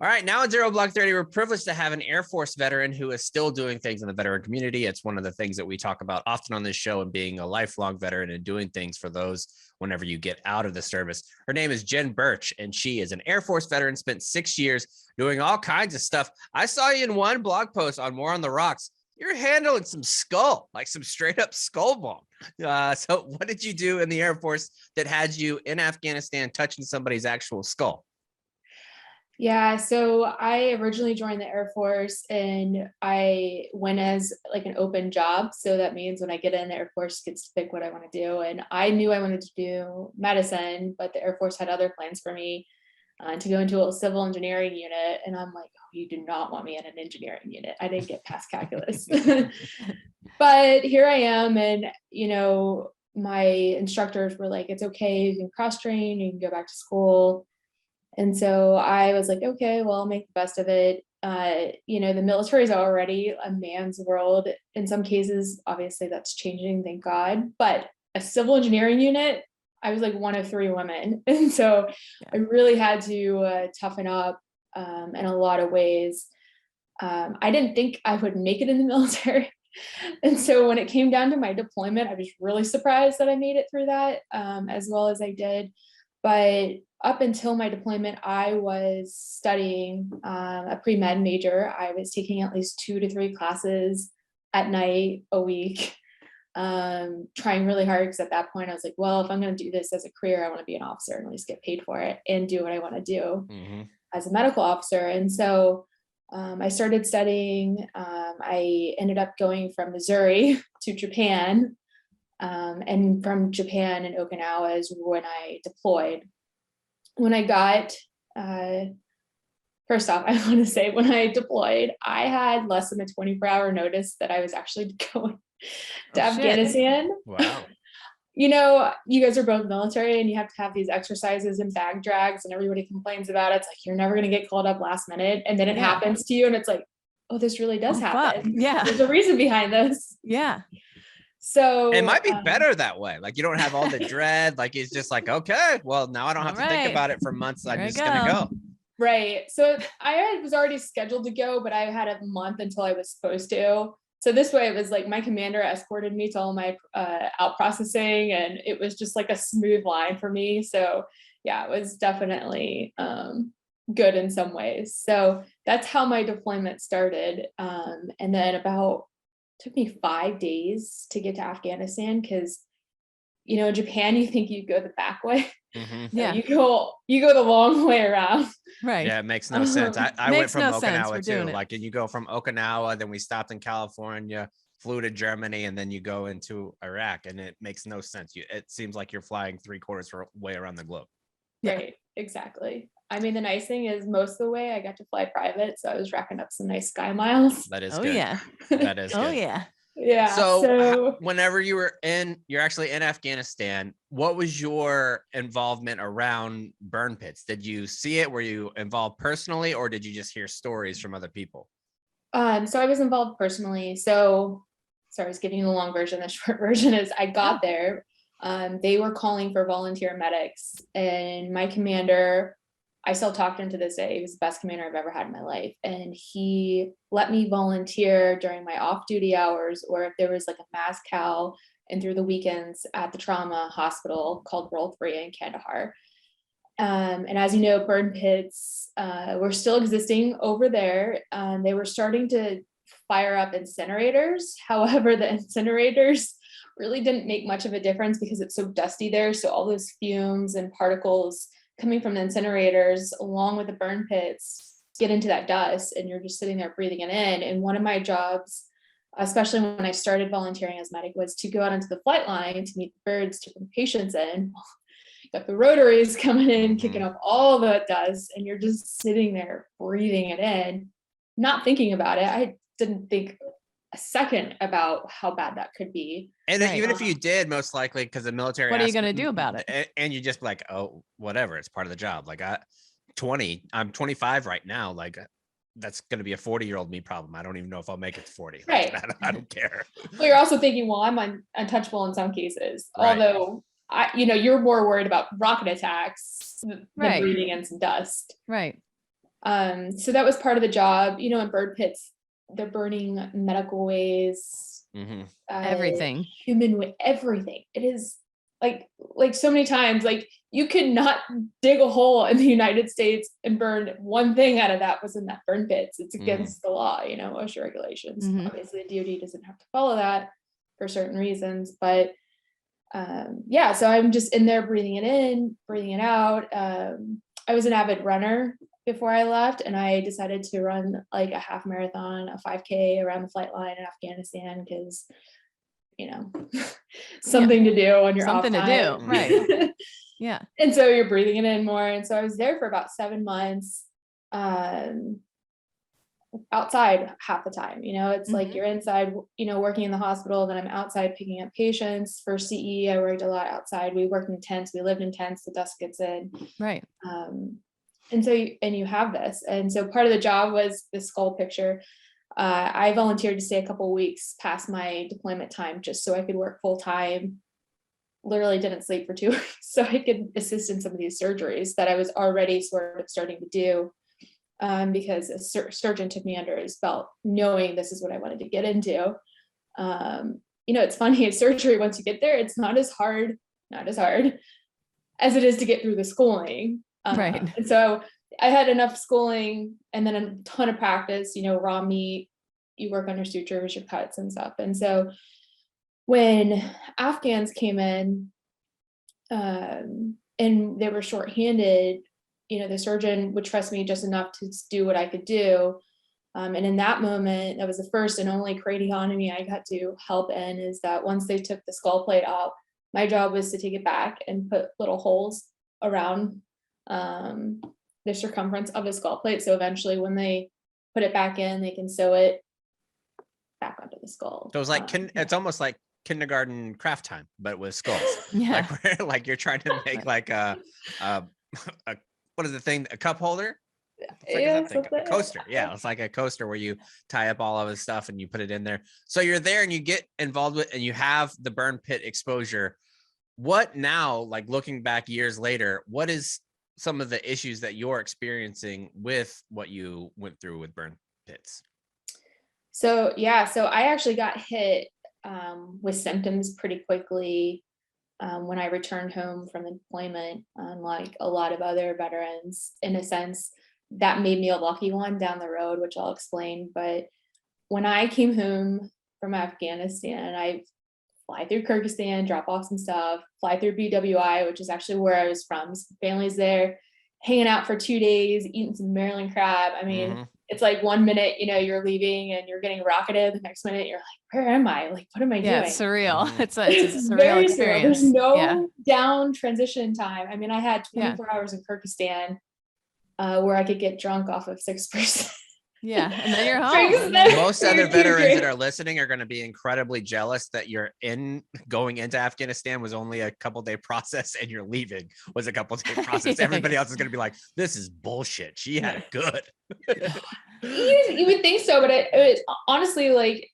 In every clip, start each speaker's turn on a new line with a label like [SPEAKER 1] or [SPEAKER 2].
[SPEAKER 1] All right, now at Zero Block 30, we're privileged to have an Air Force veteran who is still doing things in the veteran community. It's one of the things that we talk about often on this show, and being a lifelong veteran and doing things for those whenever you get out of the service. Her name is Jen Burch, and she is an Air Force veteran, spent 6 years doing all kinds of stuff. I saw you in one blog post on More on the Rocks. You're handling some skull, like some straight up skull bone. So what did you do in the Air Force that had you in Afghanistan touching somebody's actual skull?
[SPEAKER 2] Yeah, so I originally joined the Air Force and I went as like an open job. So that means when I get in, the Air Force gets to pick what I want to do. And I knew I wanted to do medicine, but the Air Force had other plans for me to go into a civil engineering unit. And I'm like, oh, you do not want me in an engineering unit. I didn't get past calculus. But here I am. And, my instructors were like, it's okay. You can cross train, you can go back to school. And so I was like, okay, well, I'll make the best of it. The military is already a man's world. In some cases, obviously that's changing, thank God. But a civil engineering unit, I was like one of 3 women. And so I really had to toughen up in a lot of ways. I didn't think I would make it in the military. And so when it came down to my deployment, I was really surprised that I made it through that as well as I did. But up until my deployment, I was studying a pre-med major. I was taking at least 2 to 3 classes at night a week, trying really hard because at that point I was like, well, if I'm going to do this as a career, I want to be an officer and at least get paid for it and do what I want to do as a medical officer. And so I started studying. I ended up going from Missouri to Japan. And from Japan and Okinawa is when I deployed. When I got, first off, I want to say when I deployed, I had less than a 24-hour notice that I was actually going to Afghanistan.
[SPEAKER 1] Wow.
[SPEAKER 2] You guys are both military and you have to have these exercises and bag drags and everybody complains about it. It's like, you're never going to get called up last minute. And then it happens to you. And it's like, oh, this really does happen.
[SPEAKER 3] Fuck. Yeah.
[SPEAKER 2] There's a reason behind this.
[SPEAKER 3] Yeah.
[SPEAKER 2] So
[SPEAKER 1] it might be better that way. Like you don't have all the dread. Like it's just like, okay, well, now I don't have to think about it for months. I'm just going to go.
[SPEAKER 2] Right. So I was already scheduled to go, but I had a month until I was supposed to. So this way it was like my commander escorted me to all my out processing, and it was just like a smooth line for me. So yeah, it was definitely good in some ways. So that's how my deployment started. And then took me 5 days to get to Afghanistan because, in Japan, you think you go the back way.
[SPEAKER 3] Yeah.
[SPEAKER 2] You go the long way around.
[SPEAKER 3] Right.
[SPEAKER 1] Yeah, it makes no sense. I went from Okinawa too.
[SPEAKER 3] Like,
[SPEAKER 1] and you go from Okinawa, then we stopped in California, flew to Germany, and then you go into Iraq, and it makes no sense. It seems like you're flying 3/4 way around the globe.
[SPEAKER 2] Right, exactly. I mean, the nice thing is most of the way I got to fly private, so I was racking up some nice sky miles.
[SPEAKER 1] That is
[SPEAKER 3] good.
[SPEAKER 1] Good.
[SPEAKER 3] Yeah.
[SPEAKER 1] That is good.
[SPEAKER 3] Yeah.
[SPEAKER 2] Yeah.
[SPEAKER 1] So whenever you're actually in Afghanistan, what was your involvement around burn pits? Did you see it? Were you involved personally, or did you just hear stories from other people?
[SPEAKER 2] So I was involved personally. So sorry, I was giving you the long version. The short version is I got there. They were calling for volunteer medics, and my commander, I still talk to him to this day. He was the best commander I've ever had in my life. And he let me volunteer during my off-duty hours, or if there was like a mass cal and through the weekends at the trauma hospital called World 3 in Kandahar. And as you know, burn pits were still existing over there. They were starting to fire up incinerators. However, the incinerators really didn't make much of a difference because it's so dusty there. So all those fumes and particles coming from the incinerators along with the burn pits get into that dust, and you're just sitting there breathing it in. And one of my jobs, especially when I started volunteering as medic, was to go out into the flight line to meet the birds to bring patients in. You got the rotaries coming in, kicking up all the dust, and you're just sitting there breathing it in, not thinking about it. I didn't think a second about how bad that could be.
[SPEAKER 1] And even if you did, most likely, because the military,
[SPEAKER 3] what are you going to do about it?
[SPEAKER 1] And you just like, oh, whatever, it's part of the job. Like I'm 25 right now. Like that's going to be a 40-year-old me problem. I don't even know if I'll make it to 40.
[SPEAKER 2] Right.
[SPEAKER 1] Like, I don't care.
[SPEAKER 2] Well, you're also thinking, well, I'm untouchable in some cases. Right. Although, you're more worried about rocket attacks than breathing in some dust.
[SPEAKER 3] Right.
[SPEAKER 2] So that was part of the job, you know, in bird pits, they're burning medical waste,
[SPEAKER 3] Everything.
[SPEAKER 2] human waste, everything. It is like so many times, like you could not dig a hole in the United States and burn one thing out of that was in that burn pits. It's against the law, you know, OSHA regulations. Obviously the DoD doesn't have to follow that for certain reasons, but yeah, so I'm just in there breathing it in, breathing it out. I was an avid runner before I left, and I decided to run like a half marathon, a 5K around the flight line in Afghanistan because, you know, something to do on your
[SPEAKER 3] something
[SPEAKER 2] off
[SPEAKER 3] to
[SPEAKER 2] time.
[SPEAKER 3] do, right? Yeah.
[SPEAKER 2] And so you're breathing it in more. And so I was there for about 7 months, outside half the time. You know, it's like you're inside, you know, working in the hospital, then I'm outside picking up patients. For CE, I worked a lot outside. We worked in tents, we lived in tents, the dusk gets in.
[SPEAKER 3] Right.
[SPEAKER 2] And so you have this. And so part of the job was the skull picture. I volunteered to stay a couple of weeks past my deployment time just so I could work full time. Literally didn't sleep for 2 weeks so I could assist in some of these surgeries that I was already sort of starting to do, because a surgeon took me under his belt knowing this is what I wanted to get into. You know, it's funny, in surgery, once you get there, it's not as hard as it is to get through the schooling.
[SPEAKER 3] Right.
[SPEAKER 2] And so I had enough schooling and then a ton of practice, you know, raw meat, you work under sutures, your cuts and stuff. And so when Afghans came in, and they were shorthanded, you know, the surgeon would trust me just enough to do what I could do. And in that moment, that was the first and only craniotomy I got to help in, is that once they took the skull plate out, my job was to take it back and put little holes around the circumference of the skull plate. So eventually when they put it back in, they can sew it back onto the skull.
[SPEAKER 1] So it's like, it's almost like kindergarten craft time, but with skulls.
[SPEAKER 3] Yeah.
[SPEAKER 1] Like you're trying to make like a what is the thing? A cup holder?
[SPEAKER 2] Yeah,
[SPEAKER 1] A coaster. Yeah, it's like a coaster where you tie up all of his stuff and you put it in there. So you're there and you get involved with, and you have the burn pit exposure. What now, like looking back years later, what is some of the issues that you're experiencing with what you went through with burn pits?
[SPEAKER 2] So I actually got hit with symptoms pretty quickly when I returned home from the deployment, unlike a lot of other veterans. In a sense, that made me a lucky one down the road, which I'll explain. But when I came home from Afghanistan, I fly through Kyrgyzstan, drop off some stuff, fly through BWI, which is actually where I was from. Some family's there, hanging out for 2 days, eating some Maryland crab. I mean, it's like 1 minute, you know, you're leaving and you're getting rocketed. The next minute you're like, where am I? Like, what am I doing?
[SPEAKER 3] Yeah, it's surreal. It's a
[SPEAKER 2] It's
[SPEAKER 3] surreal
[SPEAKER 2] very
[SPEAKER 3] experience.
[SPEAKER 2] Surreal. There's no down transition time. I mean, I had 24 hours in Kyrgyzstan where I could get drunk off of 6%.
[SPEAKER 3] Yeah, and then you're home.
[SPEAKER 1] Most other veterans that are listening are going to be incredibly jealous that you're going into Afghanistan was only a couple day process and you're leaving was a couple day process. Everybody else is going to be like, this is bullshit. She had it good.
[SPEAKER 2] You would think so, but it was honestly, like,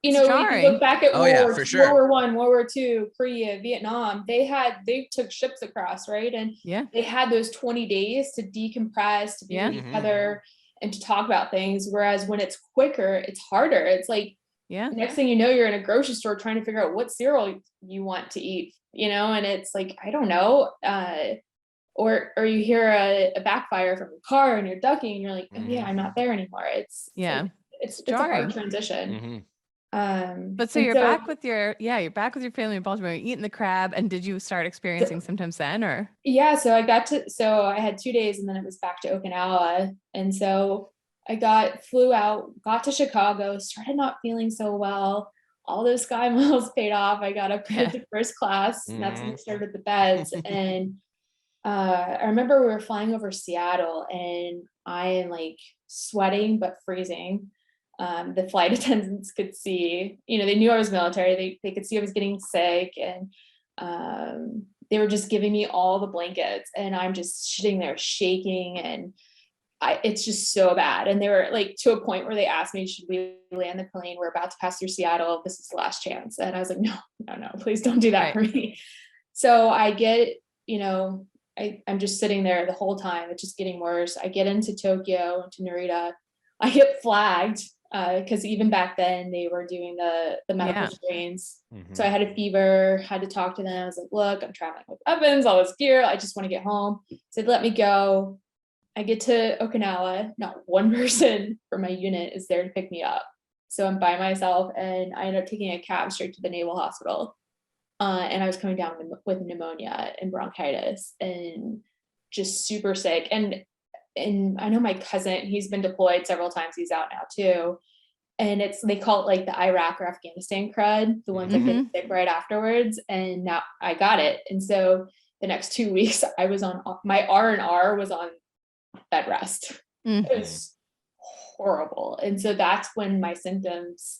[SPEAKER 2] you know, when you look back at World War I, World War II, Korea, Vietnam, they took ships across, right? And they had those 20 days to decompress, to be with each other, and to talk about things. Whereas when it's quicker, it's harder. It's like, next thing you know, you're in a grocery store trying to figure out what cereal you want to eat, you know, and it's like, I don't know. Or you hear a backfire from your car and you're ducking and you're like, oh, yeah, I'm not there anymore. It's it's a hard transition.
[SPEAKER 3] But so you're back with your family in Baltimore, you're eating the crab. And did you start experiencing symptoms then, or? Yeah,
[SPEAKER 2] so I had 2 days and then it was back to Okinawa. And so I flew out, got to Chicago, started not feeling so well. All those Sky Miles paid off. I got up to first class, and that's when we started the beds. And I remember we were flying over Seattle and I am like sweating but freezing. The flight attendants could see, you know, they knew I was military. They could see I was getting sick, and they were just giving me all the blankets, and I'm just sitting there shaking, and it's just so bad. And they were like, to a point where they asked me, should we land the plane? We're about to pass through Seattle. This is the last chance. And I was like, no, please don't do that for me. So I get, you know, I'm just sitting there the whole time. It's just getting worse. I get into Tokyo, to Narita. I get flagged because even back then they were doing the medical strains. So I had a fever, had to talk to them. I was like, look, I'm traveling with weapons, all this gear. I just want to get home. So they let me go. I get to Okinawa. Not one person from my unit is there to pick me up. So I'm by myself, and I ended up taking a cab straight to the Naval Hospital. And I was coming down with pneumonia and bronchitis and just super sick. And I know my cousin, he's been deployed several times. He's out now too. And they call it like the Iraq or Afghanistan crud, the ones that get sick right afterwards. And now I got it. And so the next 2 weeks I was on, my R&R was on bed rest. It was horrible. And so that's when my symptoms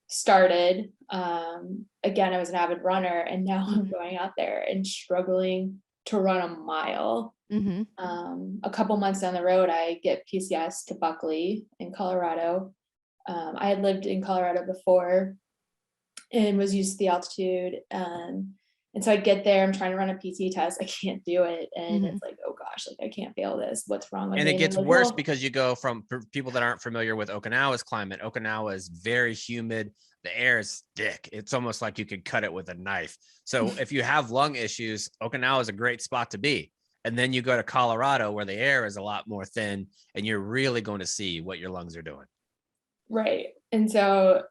[SPEAKER 2] started. Again, I was an avid runner, and now I'm going out there and struggling to run a mile. A couple months down the road, I get PCS to Buckley in Colorado. I had lived in Colorado before and was used to the altitude. And so I get there, I'm trying to run a PT test. I can't do it. And it's like, oh gosh, like I can't fail this. What's wrong with me?
[SPEAKER 1] And it gets worse because you go from, for people that aren't familiar with Okinawa's climate, Okinawa is very humid. The air is thick. It's almost like you could cut it with a knife. So if you have lung issues, Okinawa is a great spot to be. And then you go to Colorado where the air is a lot more thin, and you're really going to see what your lungs are doing.
[SPEAKER 2] Right. And so,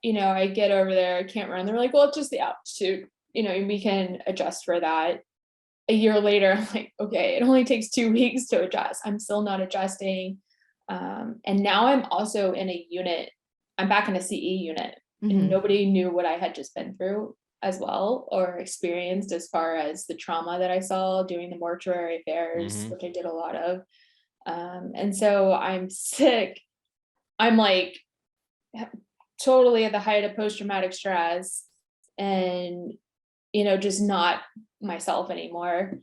[SPEAKER 2] I get over there, I can't run. They're like, well, it's just the altitude. We can adjust for that. A year later, I'm like, okay, it only takes 2 weeks to adjust. I'm still not adjusting. And now I'm also in a unit. I'm back in a CE unit, and nobody knew what I had just been through as well, or experienced, as far as the trauma that I saw doing the mortuary affairs, which I did a lot of. And so I'm sick. I'm like totally at the height of post-traumatic stress, and just not myself anymore.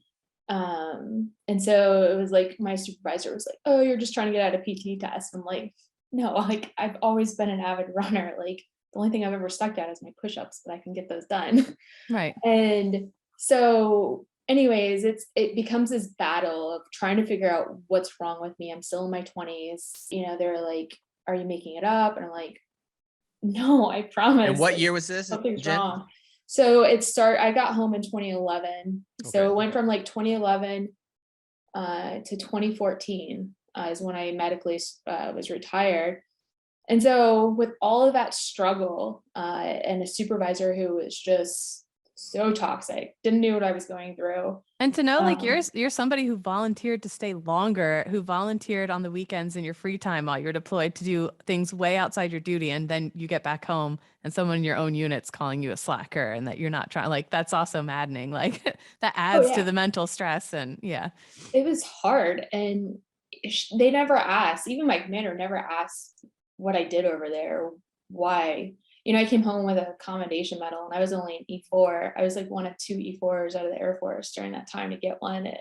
[SPEAKER 2] And so it was like, my supervisor was like, oh, you're just trying to get out of PT test. I'm like, no, like I've always been an avid runner. Like the only thing I've ever stuck at is my push-ups, but I can get those done.
[SPEAKER 3] Right.
[SPEAKER 2] And so anyways, it becomes this battle of trying to figure out what's wrong with me. I'm still in my 20s. They're like, are you making it up? And I'm like, no, I promise.
[SPEAKER 1] And what year was this?
[SPEAKER 2] Something's wrong. So I got home in 2011. Okay. So it went from like 2011 to 2014 is when I medically was retired. And so with all of that struggle and a supervisor who was just so toxic, didn't know what I was going through.
[SPEAKER 3] And to know like you're somebody who volunteered to stay longer, who volunteered on the weekends in your free time while you're deployed to do things way outside your duty, and then you get back home and someone in your own unit's calling you a slacker and that you're not trying, like that's also maddening. Like that adds to the mental stress. And
[SPEAKER 2] it was hard. And they never asked, even my commander never asked what I did over there, why. I came home with a commendation medal, and I was only an E4. I was like one of 2 E4s out of the Air Force during that time to get one. And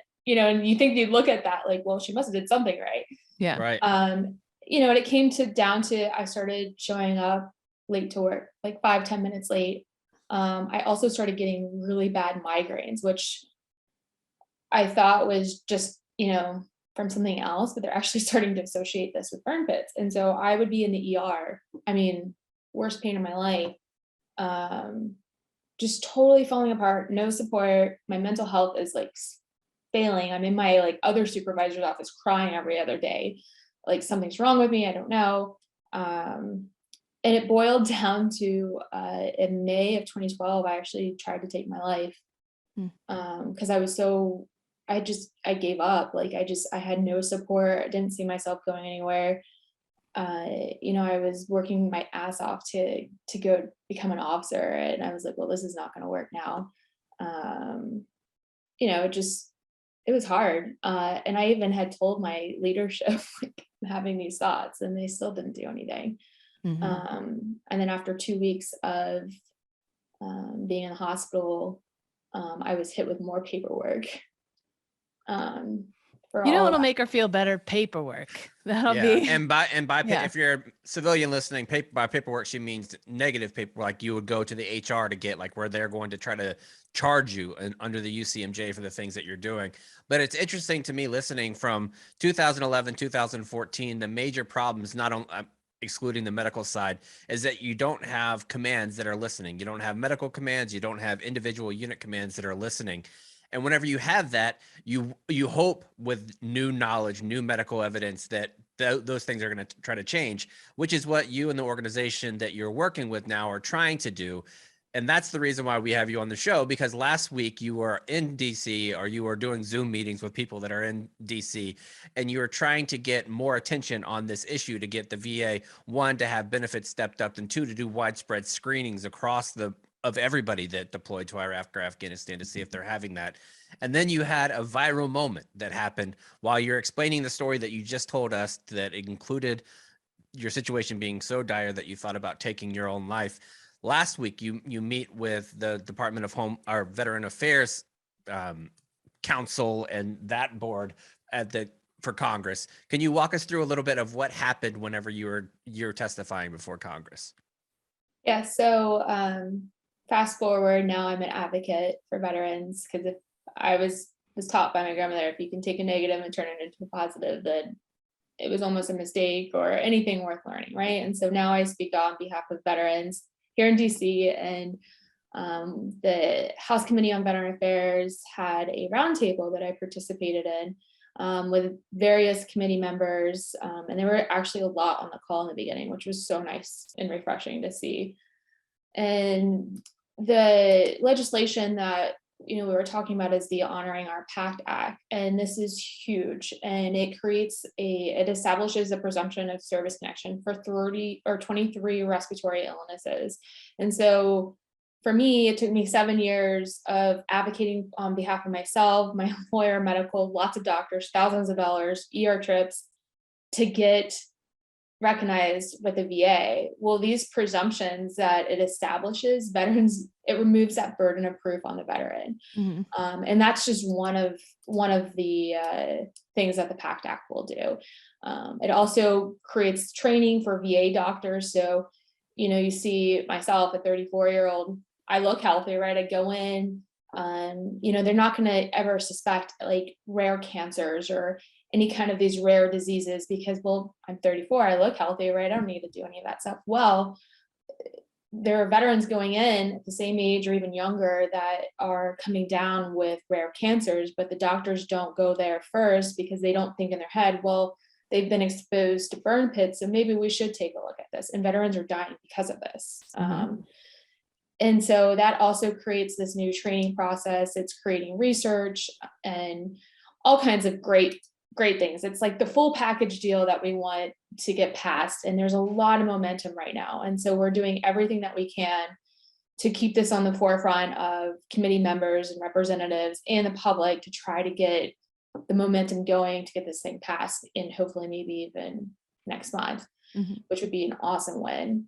[SPEAKER 2] you think you'd look at that like, well, she must have did something right.
[SPEAKER 3] Yeah.
[SPEAKER 1] Right.
[SPEAKER 2] And it came down to I started showing up late to work, like 5-10 minutes late. I also started getting really bad migraines, which I thought was just, from something else, but they're actually starting to associate this with burn pits. And so I would be in the ER. I mean, worst pain of my life, just totally falling apart, no support. My mental health is like failing. I'm in my like other supervisor's office crying every other day, like something's wrong with me, I don't know. And it boiled down to in May of 2012, I actually tried to take my life because I was so, I gave up. Like I had no support. I didn't see myself going anywhere. I was working my ass off to go become an officer, and I was like, well, this is not going to work now. It was hard. And I even had told my leadership, like, I'm having these thoughts, and they still didn't do anything. And then after 2 weeks of being in the hospital, I was hit with more paperwork for
[SPEAKER 3] You know
[SPEAKER 2] all of
[SPEAKER 3] what'll
[SPEAKER 2] that.
[SPEAKER 3] make her feel better? Paperwork. That'll
[SPEAKER 1] Yeah,
[SPEAKER 3] be.
[SPEAKER 1] and
[SPEAKER 3] Yeah.
[SPEAKER 1] if you're a civilian listening, by paperwork she means negative paperwork, like you would go to the HR to get, like where they're going to try to charge you under the UCMJ for the things that you're doing. But it's interesting to me listening from 2011, 2014, the major problems, not only excluding the medical side, is that you don't have commands that are listening. You don't have medical commands. You don't have individual unit commands that are listening. And whenever you have that, you hope with new knowledge, new medical evidence that those things are going to try to change, which is what you and the organization that you're working with now are trying to do. And that's the reason why we have you on the show, because last week you were in DC, or you were doing Zoom meetings with people that are in DC, and you were trying to get more attention on this issue to get the VA, one, to have benefits stepped up, and two, to do widespread screenings across of everybody that deployed to Iraq or Afghanistan to see if they're having that. And then you had a viral moment that happened while you're explaining the story that you just told us, that it included your situation being so dire that you thought about taking your own life. Last week, you meet with the Department of Home or Veteran Affairs Council and that board for Congress. Can you walk us through a little bit of what happened whenever you're testifying before Congress?
[SPEAKER 2] Yeah, so fast forward, now I'm an advocate for veterans, because if I was taught by my grandmother, if you can take a negative and turn it into a positive, then it was almost a mistake or anything worth learning, right? And so now I speak on behalf of veterans here in DC, and the House Committee on Veteran Affairs had a roundtable that I participated in with various committee members, and there were actually a lot on the call in the beginning, which was so nice and refreshing to see. And the legislation that we were talking about is the Honoring Our Pact Act, and this is huge, and it establishes a presumption of service connection for 23 respiratory illnesses. And so for me, it took me 7 years of advocating on behalf of myself, my employer, medical, lots of doctors, thousands of dollars, ER trips, to get recognized with the VA. Well, these presumptions that it establishes, veterans, it removes that burden of proof on the veteran.
[SPEAKER 3] Mm-hmm.
[SPEAKER 2] And that's just one of the things that the PACT Act will do. It also creates training for VA doctors. So, you see myself, a 34-year-old, I look healthy, right? I go in, they're not going to ever suspect like rare cancers or any kind of these rare diseases because, well, I'm 34, I look healthy, right? I don't need to do any of that stuff. Well, there are veterans going in at the same age or even younger that are coming down with rare cancers, but the doctors don't go there first because they don't think in their head, well, they've been exposed to burn pits, so maybe we should take a look at this. And veterans are dying because of this.
[SPEAKER 3] Mm-hmm.
[SPEAKER 2] And so that also creates this new training process. It's creating research and all kinds of great things. It's like the full package deal that we want to get passed. And there's a lot of momentum right now. And so we're doing everything that we can to keep this on the forefront of committee members and representatives and the public to try to get the momentum going to get this thing passed in hopefully maybe even next month,
[SPEAKER 3] Mm-hmm.
[SPEAKER 2] which would be an awesome win.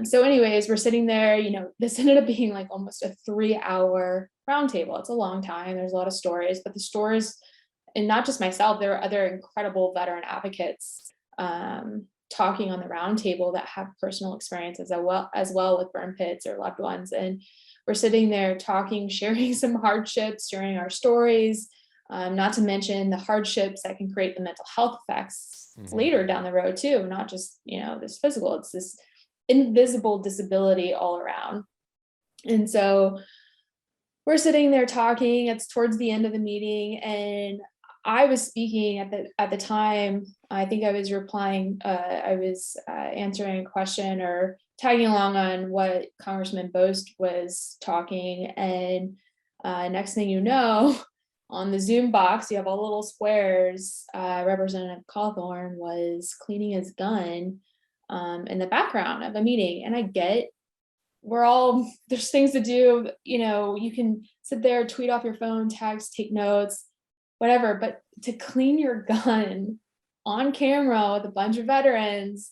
[SPEAKER 2] So anyways, we're sitting there, this ended up being like almost a 3-hour roundtable. It's a long time. There's a lot of stories, but the stories, and not just myself, there are other incredible veteran advocates talking on the roundtable that have personal experiences as well with burn pits or loved ones. And we're sitting there talking, sharing some hardships, sharing our stories, not to mention the hardships that can create the mental health effects later down the road too, not just, this physical, it's this invisible disability all around. And so we're sitting there talking, it's towards the end of the meeting, and I was speaking at the time. I think I was replying, I was answering a question or tagging along on what Congressman Bost was talking. And next thing you know, on the Zoom box, you have all little squares. Representative Cawthron was cleaning his gun in the background of a meeting. And I get, there's things to do. You can sit there, tweet off your phone, text, take notes, whatever, but to clean your gun on camera with a bunch of veterans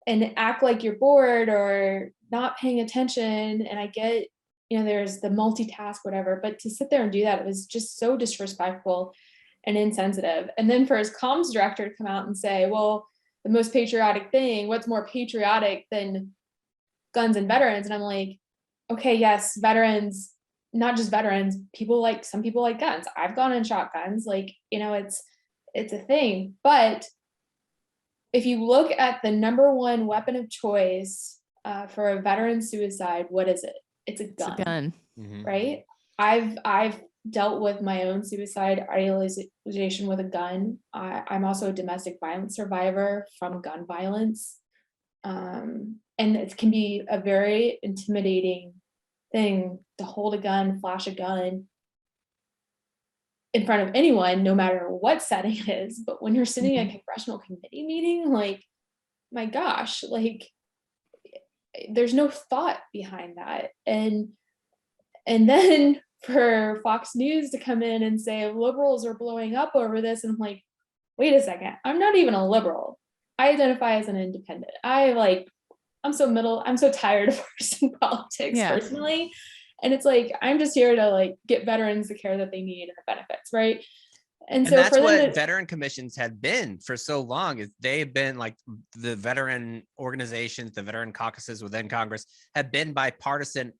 [SPEAKER 2] and act like you're bored or not paying attention. And I get, there's the multitask, whatever, but to sit there and do that, it was just so disrespectful. and insensitive. And then for his comms director to come out and say, well, the most patriotic thing, what's more patriotic than guns and veterans? And I'm like, okay, yes, veterans, not just veterans, some people like guns. I've gone and shot guns, like, it's a thing. But if you look at the number one weapon of choice for a veteran suicide, what is it? It's a gun.
[SPEAKER 3] It's a gun.
[SPEAKER 2] Right? I've dealt with my own suicide idealization with a gun. I'm also a domestic violence survivor from gun violence. And it can be a very intimidating thing to hold a gun, flash a gun in front of anyone, no matter what setting it is. But when you're sitting at a congressional committee meeting, like, my gosh, like, there's no thought behind that. And then for Fox News to come in and say liberals are blowing up over this, and I'm like, wait a second, I'm not even a liberal. I identify as an independent. I'm so tired of partisan politics personally. And it's like, I'm just here to like get veterans the care that they need and the benefits, right? And so
[SPEAKER 1] that's what veteran commissions have been for so long, is they've been like the veteran organizations, the veteran caucuses within Congress have been bipartisan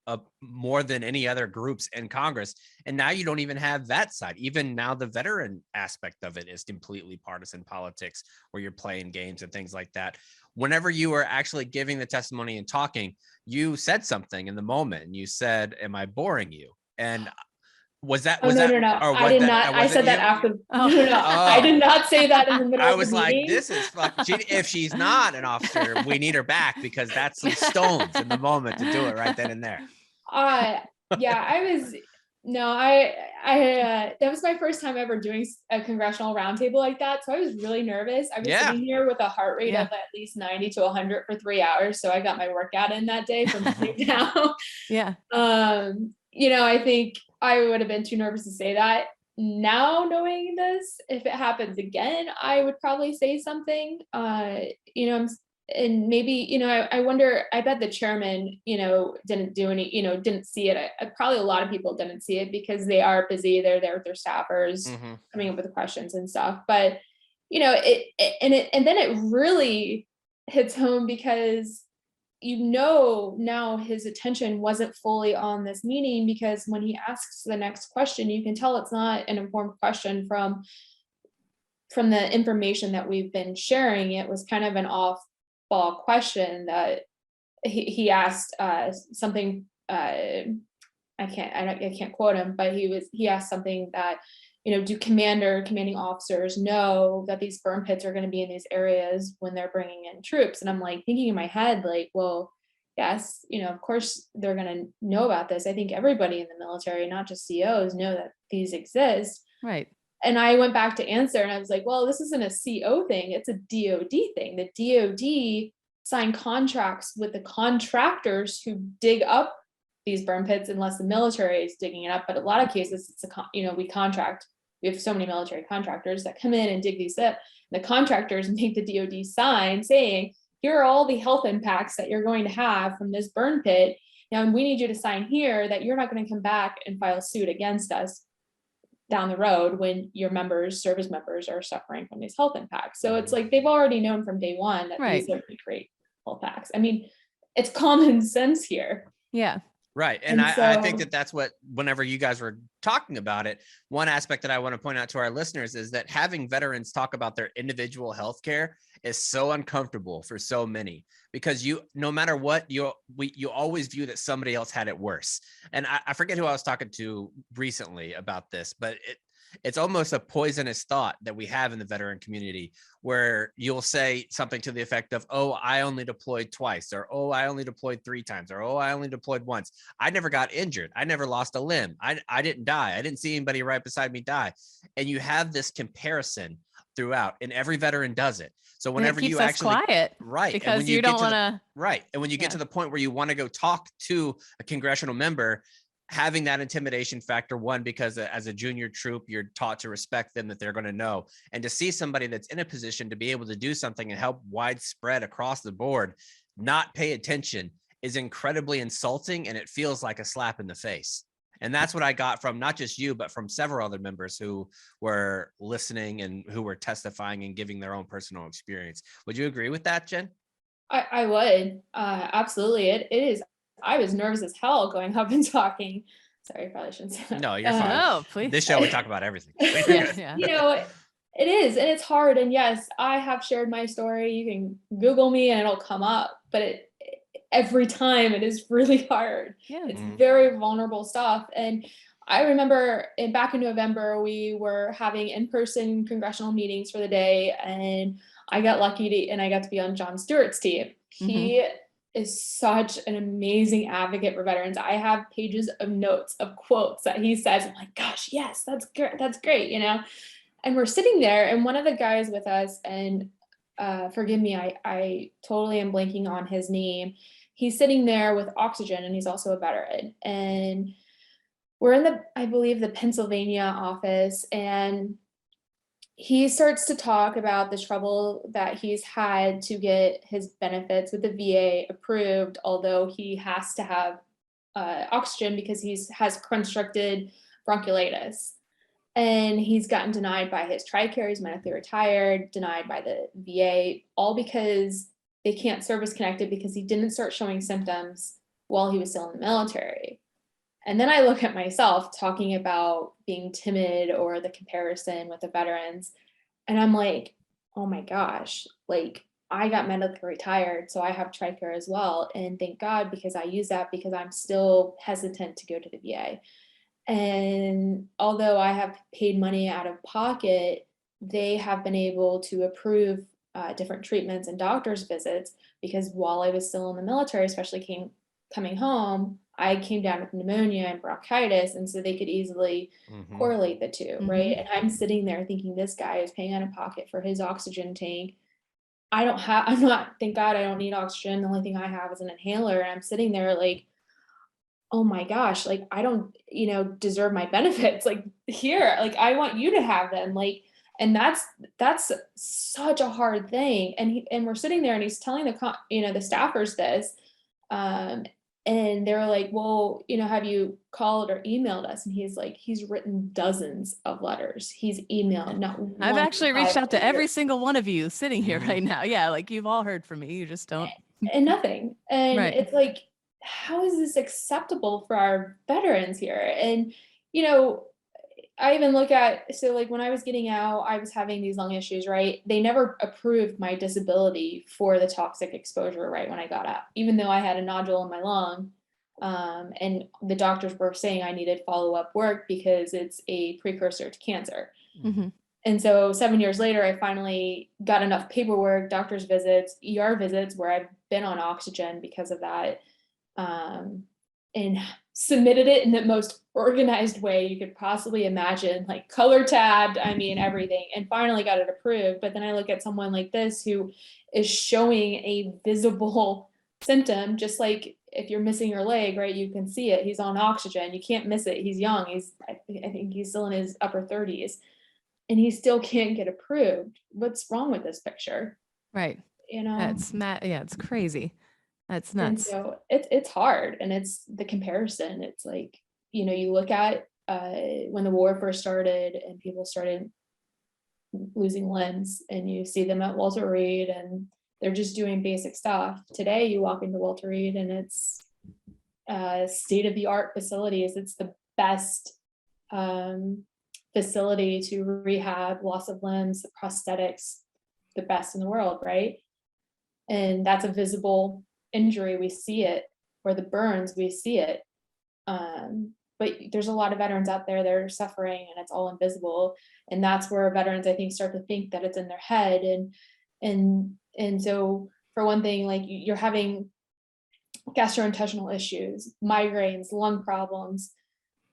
[SPEAKER 1] more than any other groups in Congress. And now you don't even have that side. Even now the veteran aspect of it is completely partisan politics, where you're playing games and things like that. Whenever you were actually giving the testimony and talking, you said something in the moment, and you said, "Am I boring you?" And was that?
[SPEAKER 2] No. I did not. I said that after. I did not say that in the middle.
[SPEAKER 1] I was like, "This is fucking." If she's not an officer, we need her back, because that's some stones in the moment to do it right then and there.
[SPEAKER 2] Yeah, I was. No, I that was my first time ever doing a congressional roundtable like that. So I was really nervous. I was sitting here with a heart rate of at least 90 to 100 for 3 hours. So I got my workout in that day from sitting down.
[SPEAKER 3] Yeah.
[SPEAKER 2] I think I would have been too nervous to say that. Now, knowing this, if it happens again, I would probably say something. And maybe, I wonder, I bet the chairman, didn't do any, didn't see it. Probably a lot of people didn't see it because they are busy. They're there with their staffers coming up with the questions and stuff. But, and then it really hits home because, now his attention wasn't fully on this meeting, because when he asks the next question, you can tell it's not an informed question from the information that we've been sharing. It was kind of an off-ball question that he asked something. I can't quote him, but he asked something that, do commanding officers know that these burn pits are going to be in these areas when they're bringing in troops? And I'm like thinking in my head, like, well, yes, of course they're going to know about this. I think everybody in the military, not just COs, know that these exist.
[SPEAKER 3] Right.
[SPEAKER 2] And I went back to answer, and I was like, well, this isn't a CO thing. It's a DOD thing. The DOD signed contracts with the contractors who dig up these burn pits, unless the military is digging it up. But a lot of cases, it's we contract. We have so many military contractors that come in and dig these up. The contractors make the DOD sign saying, here are all the health impacts that you're going to have from this burn pit. Now, we need you to sign here that you're not going to come back and file suit against us down the road when your service members are suffering from these health impacts. So it's like they've already known from day one that these are great health impacts. I mean, it's common sense here.
[SPEAKER 3] Yeah.
[SPEAKER 1] Right. And I think that's what, whenever you guys were talking about it, one aspect that I want to point out to our listeners is that having veterans talk about their individual health care is so uncomfortable for so many, because no matter what, you always view that somebody else had it worse. And I forget who I was talking to recently about this, but it's almost a poisonous thought that we have in the veteran community, where you'll say something to the effect of, oh, I only deployed twice, or, oh, I only deployed 3 times, or, oh, I only deployed once. I never got injured. I never lost a limb. I didn't die. I didn't see anybody right beside me die. And you have this comparison throughout, and every veteran does it. So whenever you actually
[SPEAKER 3] quiet,
[SPEAKER 1] right,
[SPEAKER 3] because you don't want to
[SPEAKER 1] right, and when you get to the point where you want to go talk to a congressional member, having that intimidation factor, one, because as a junior troop, you're taught to respect them, that they're going to know, and to see somebody that's in a position to be able to do something and help widespread across the board not pay attention is incredibly insulting, and it feels like a slap in the face. And that's what I got from not just you, but from several other members who were listening and who were testifying and giving their own personal experience. Would you agree with that, Jen?
[SPEAKER 2] I would, absolutely. It is. I was nervous as hell going up and talking. Sorry, I probably shouldn't say that.
[SPEAKER 1] No, you're fine.
[SPEAKER 3] No, please.
[SPEAKER 1] This show, we talk about everything.
[SPEAKER 3] Yeah.
[SPEAKER 2] You know, it is, and it's hard. And yes, I have shared my story. You can Google me and it'll come up, but every time it is really hard.
[SPEAKER 3] Yeah.
[SPEAKER 2] It's very vulnerable stuff. And I remember back in November, we were having in-person congressional meetings for the day, and I got lucky and I got to be on Jon Stewart's team. He is such an amazing advocate for veterans. I have pages of notes of quotes that he says. I'm like, gosh, yes, that's great. That's great. You know, and we're sitting there, and one of the guys with us, and forgive me, I totally am blanking on his name. He's sitting there with oxygen, and he's also a veteran. And we're in I believe, the Pennsylvania office, and he starts to talk about the trouble that he's had to get his benefits with the VA approved, although he has to have oxygen because has constricted bronchiolitis. And he's gotten denied by his TRICARE, he's medically retired, denied by the VA, all because they can't service connect it because he didn't start showing symptoms while he was still in the military. And then I look at myself talking about being timid or the comparison with the veterans. And I'm like, oh my gosh, like I got medically retired, so I have TRICARE as well. And thank God, because I use that because I'm still hesitant to go to the VA. And although I have paid money out of pocket, they have been able to approve different treatments and doctor's visits, because while I was still in the military, especially coming home, I came down with pneumonia and bronchitis, and so they could easily correlate the two, right? And I'm sitting there thinking, this guy is paying out of pocket for his oxygen tank. Thank God I don't need oxygen. The only thing I have is an inhaler. And I'm sitting there like, oh my gosh, like I don't, deserve my benefits. Like here, like I want you to have them. Like, and that's such a hard thing. And we're sitting there, and he's telling the staffers this, and they're like, well, have you called or emailed us? And he's like, he's written dozens of letters. He's emailed. Not
[SPEAKER 3] I've actually reached out to every
[SPEAKER 2] years.
[SPEAKER 3] single one of you sitting here right now. Yeah, like you've all heard from me. You just don't.
[SPEAKER 2] And nothing. And
[SPEAKER 3] Right.
[SPEAKER 2] It's like, how is this acceptable for our veterans here? And, I even look at, so like when I was getting out, I was having these lung issues, right? They never approved my disability for the toxic exposure, right? When I got out, even though I had a nodule in my lung, and the doctors were saying I needed follow-up work because it's a precursor to cancer. And so 7 years later, I finally got enough paperwork, doctor's visits, ER visits, where I've been on oxygen because of that, and submitted it in the most organized way you could possibly imagine, like color tabbed, everything, and finally got it approved. But then I look at someone like this who is showing a visible symptom, just like if you're missing your leg, right? You can see it. He's on oxygen. You can't miss it. He's young. I think he's still in his upper 30s, and he still can't get approved. What's wrong with this picture?
[SPEAKER 3] Right. That's yeah, it's crazy. That's nuts.
[SPEAKER 2] And so it's hard, and it's the comparison. It's like, you look at when the war first started and people started losing limbs, and you see them at Walter Reed and they're just doing basic stuff. Today you walk into Walter Reed and it's state-of-the-art facilities. It's the best facility to rehab loss of limbs, prosthetics, the best in the world, right? And that's a visible injury, we see it, or the burns, we see it. But there's a lot of veterans out there that are suffering, and it's all invisible. And that's where veterans, I think, start to think that it's in their head. And so for one thing, like you're having gastrointestinal issues, migraines, lung problems,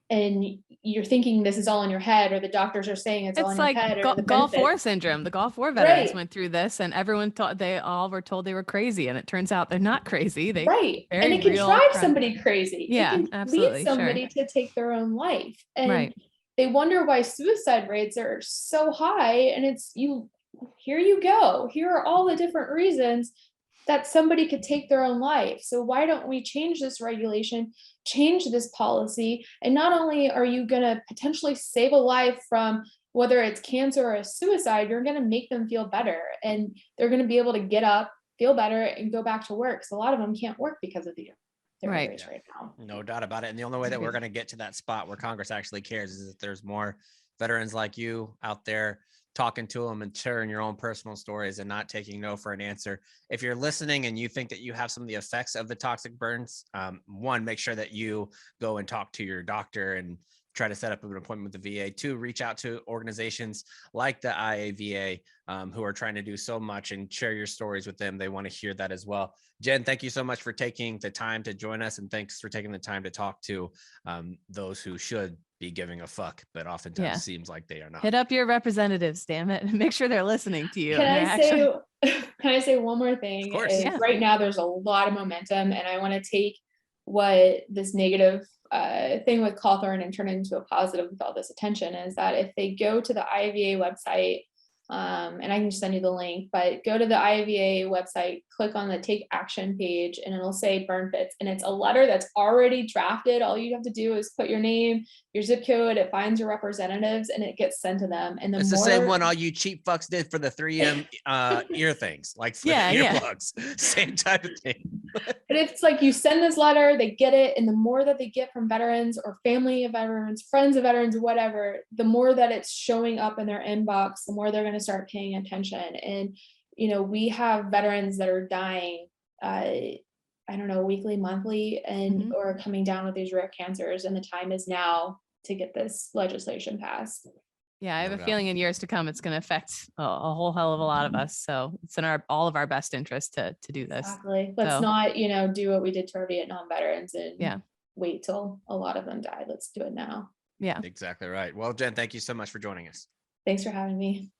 [SPEAKER 2] and you're thinking this is all in your head, or the doctors are saying it's all in
[SPEAKER 3] like
[SPEAKER 2] your head.
[SPEAKER 3] It's
[SPEAKER 2] the
[SPEAKER 3] like Gulf
[SPEAKER 2] benefits.
[SPEAKER 3] War syndrome. The Gulf War veterans
[SPEAKER 2] Right.
[SPEAKER 3] went through this, and everyone thought they all were told they were crazy, and it turns out they're not crazy. They
[SPEAKER 2] Right.
[SPEAKER 3] very
[SPEAKER 2] And it can
[SPEAKER 3] real
[SPEAKER 2] drive
[SPEAKER 3] crime.
[SPEAKER 2] somebody crazy.
[SPEAKER 3] Yeah,
[SPEAKER 2] it can
[SPEAKER 3] absolutely,
[SPEAKER 2] lead
[SPEAKER 3] sure.
[SPEAKER 2] somebody to take their own life. And
[SPEAKER 3] Right.
[SPEAKER 2] they wonder why suicide rates are so high. And it's here you go. Here are all the different reasons. that somebody could take their own life. So why don't we change this regulation, change this policy? And not only are you going to potentially save a life from whether it's cancer or a suicide, you're going to make them feel better, and they're going to be able to get up, feel better, and go back to work. So a lot of them can't work because of the
[SPEAKER 3] Right.
[SPEAKER 2] right now.
[SPEAKER 1] No doubt about it. And the only way that we're going to get to that spot where Congress actually cares is if there's more veterans like you out there talking to them and sharing your own personal stories and not taking no for an answer. If you're listening and you think that you have some of the effects of the toxic burns, one, make sure that you go and talk to your doctor and try to set up an appointment with the VA. Two, reach out to organizations like the IAVA who are trying to do so much, and share your stories with them. They want to hear that as well. Jen, thank you so much for taking the time to join us, and thanks for taking the time to talk to those who should be giving a fuck, but oftentimes seems like they are not.
[SPEAKER 3] Hit up your representatives, damn it, and make sure they're listening to you.
[SPEAKER 2] Can I say one more thing?
[SPEAKER 1] Of course.
[SPEAKER 2] Right now there's a lot of momentum, and I want to take what this negative thing with Cawthron and turn it into a positive with all this attention. Is that if they go to the IAVA website, and I can just send you the link, but go to the IAVA website, click on the take action page, and it'll say burn fits, and it's a letter that's already drafted. All you have to do is put your name, your zip code, it finds your representatives, and it gets sent to them. And
[SPEAKER 1] it's the same one all you cheap fucks did for the 3M ear things, like for the earplugs. Same type of thing.
[SPEAKER 2] But it's like you send this letter, they get it, and the more that they get from veterans or family of veterans, friends of veterans, whatever, the more that it's showing up in their inbox, the more they're going to start paying attention. And we have veterans that are dying, I don't know, weekly, monthly, and or coming down with these rare cancers, and the time is now to get this legislation passed.
[SPEAKER 3] Yeah, I have a feeling in years to come, it's going to affect a whole hell of a lot of us. So it's in all of our best interest to do this.
[SPEAKER 2] Exactly. Let's not, do what we did to our Vietnam veterans and wait till a lot of them died. Let's do it now.
[SPEAKER 3] Yeah,
[SPEAKER 1] exactly right. Well, Jen, thank you so much for joining us.
[SPEAKER 2] Thanks for having me.